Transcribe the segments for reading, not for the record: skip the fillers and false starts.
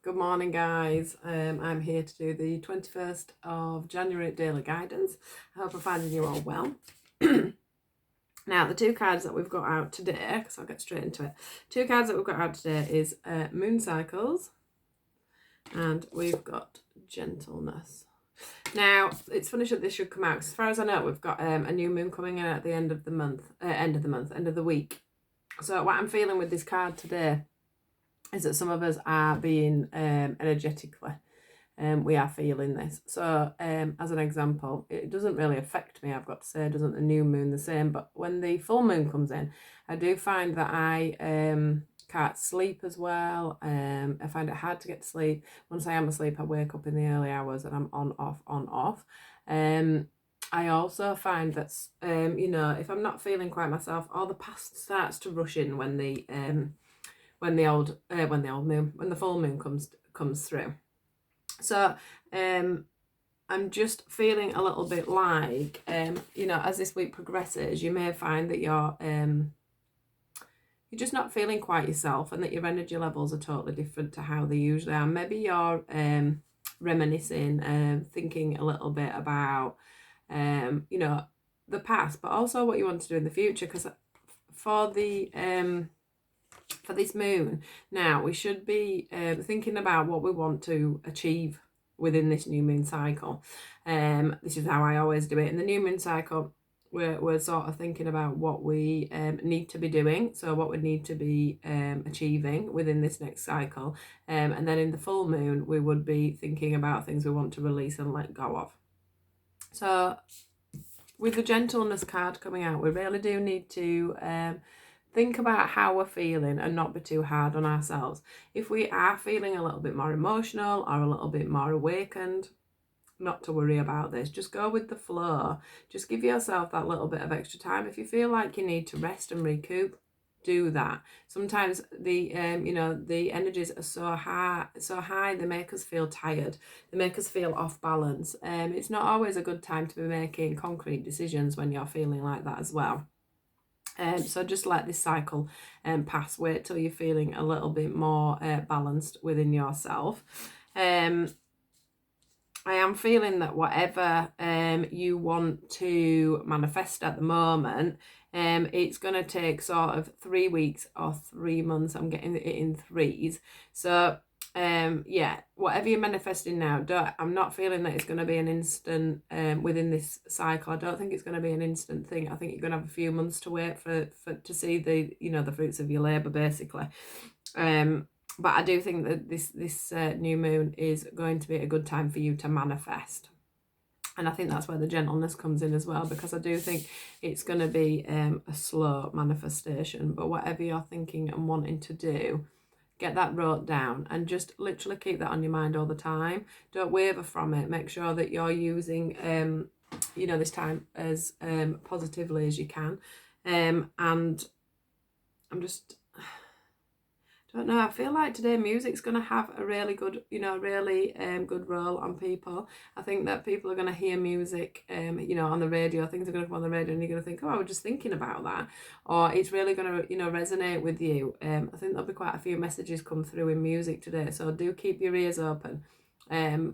Good morning, guys. I'm here to do the 21st of January daily guidance. I hope I'm finding you all well. Now, the two cards that we've got out today, because I'll get straight into it. Two cards that we've got out today is Moon Cycles, and we've got Gentleness. Now, it's funny that this should come out, 'cause as far as I know, we've got a new moon coming in at the end of the week. So what I'm feeling with this card today is that some of us are being energetically, we are feeling this. So as an example, it doesn't really affect me, I've got to say, doesn't the new moon the same, but when the full moon comes in, I do find that I can't sleep as well. I find it hard to get to sleep. Once I am asleep, I wake up in the early hours and I'm on, off. I also find that, if I'm not feeling quite myself, all the past starts to rush in when the full moon comes through. So I'm just feeling a little bit like, as this week progresses, you may find that you're just not feeling quite yourself, and that your energy levels are totally different to how they usually are. Maybe you're reminiscing, thinking a little bit about, the past, but also what you want to do in the future. Because for this moon now, we should be thinking about what we want to achieve within this new moon cycle. This is how I always do it. In the new moon cycle, we're sort of thinking about what we need to be doing, so what we need to be achieving within this next cycle, and then in the full moon we would be thinking about things we want to release and let go of. So with the Gentleness card coming out, we really do need to think about how we're feeling and not be too hard on ourselves. If we are feeling a little bit more emotional or a little bit more awakened, not to worry about this. Just go with the flow. Just give yourself that little bit of extra time. If you feel like you need to rest and recoup, do that. Sometimes the the energies are so high, they make us feel tired. They make us feel off balance. It's not always a good time to be making concrete decisions when you're feeling like that as well. So just let this cycle pass. Wait till you're feeling a little bit more balanced within yourself. I am feeling that whatever you want to manifest at the moment, it's going to take sort of 3 weeks or 3 months. I'm getting it in threes. So whatever you're manifesting now, I'm not feeling that it's going to be an instant within this cycle. I don't think it's going to be an instant thing. I think you're going to have a few months to wait for to see the fruits of your labor, basically. But I do think that this new moon is going to be a good time for you to manifest. And I think that's where the gentleness comes in as well, because I do think it's going to be a slow manifestation. But whatever you're thinking and wanting to do, get that wrote down and just literally keep that on your mind all the time. Don't waver from it. Make sure that you're using, this time as positively as you can. And I'm just... don't know, I feel like today music's going to have a really good, good role on people. I think that people are going to hear music, on the radio. Things are going to come on the radio and you're going to think, oh, I was just thinking about that. Or it's really going to, resonate with you. I think there'll be quite a few messages come through in music today. So do keep your ears open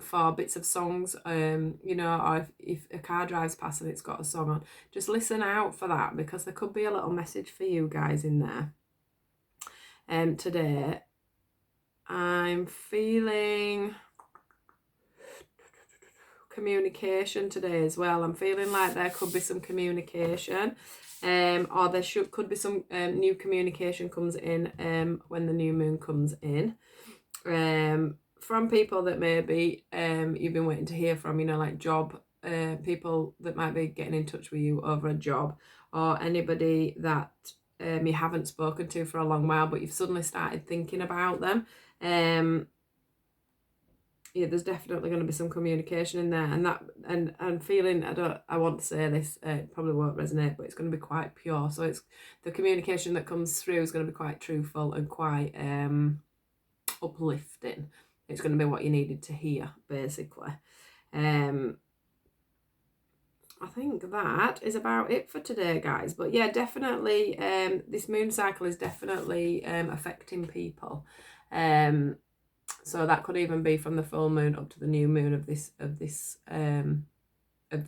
for bits of songs, or if a car drives past and it's got a song on, just listen out for that, because there could be a little message for you guys in there. Today I'm feeling communication today as well. I'm feeling like there could be some communication, or there could be some new communication comes in when the new moon comes in, from people that maybe you've been waiting to hear from, like job people that might be getting in touch with you over a job, or anybody that you haven't spoken to for a long while, but you've suddenly started thinking about them. There's definitely going to be some communication in there, and I'm feeling, I want to say this, it probably won't resonate, but it's going to be quite pure. So it's the communication that comes through is going to be quite truthful and quite uplifting. It's going to be what you needed to hear, basically. I think that is about it for today, guys. But yeah, definitely this moon cycle is definitely affecting people. So that could even be from the full moon up to the new moon of this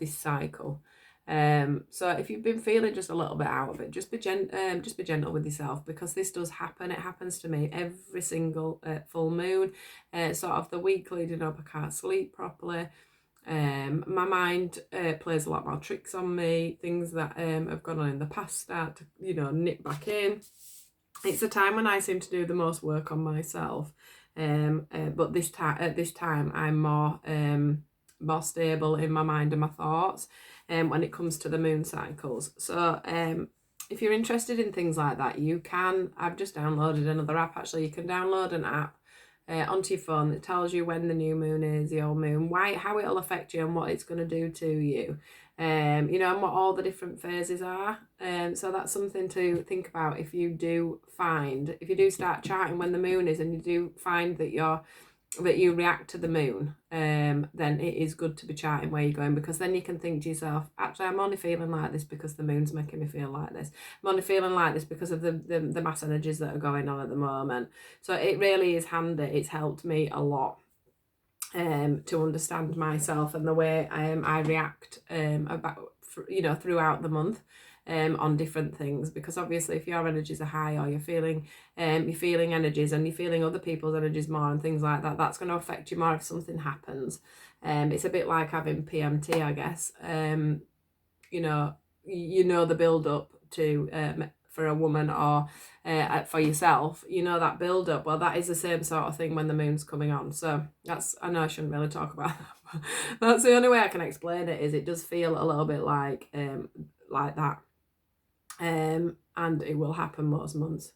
cycle. So if you've been feeling just a little bit out of it, just be gentle with yourself, because this does happen. It happens to me every single full moon. Sort of the week leading up, I can't sleep properly. My mind plays a lot more tricks on me. Things that have gone on in the past start to, nip back in. It's a time when I seem to do the most work on myself. But at this time, I'm more stable in my mind and my thoughts when it comes to the moon cycles. So if you're interested in things like that, I've just downloaded another app. Actually, you can download an app onto your phone that tells you when the new moon is, the old moon, how it'll affect you and what it's going to do to you, and what all the different phases are. So that's something to think about. If you do start charting when the moon is, and you do find that you react to the moon, then it is good to be charting where you're going, because then you can think to yourself, actually, I'm only feeling like this because the moon's making me feel like this. I'm only feeling like this because of the mass energies that are going on at the moment. So it really is handy. It's helped me a lot to understand myself and the way I react throughout the month. On different things, because obviously if your energies are high, or you're feeling energies, and you're feeling other people's energies more and things like that, that's going to affect you more if something happens. It's a bit like having PMT, I guess. The build up to for a woman, or for yourself, that build up. Well, that is the same sort of thing when the moon's coming on. So I know I shouldn't really talk about that, but that's the only way I can explain it. Is it does feel a little bit like that. And it will happen most months,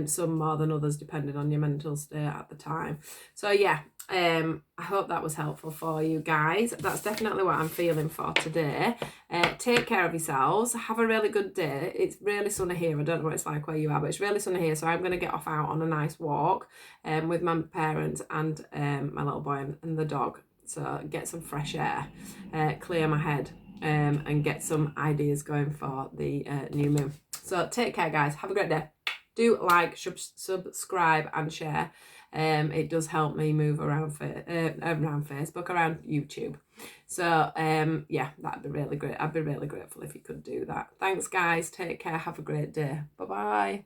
some more than others depending on your mental state at the time. So yeah, I hope that was helpful for you guys. That's definitely what I'm feeling for today. Take care of yourselves, have a really good day. It's really sunny here. I don't know what it's like where you are, but it's really sunny here, so I'm going to get off out on a nice walk with my parents and my little boy and the dog, so get some fresh air, clear my head, and get some ideas going for the new moon. So take care, guys. Have a great day. Do like, subscribe and share. It does help me move around Facebook, around YouTube. So yeah, that'd be really great. I'd be really grateful if you could do that. Thanks, guys. Take care. Have a great day. Bye-bye.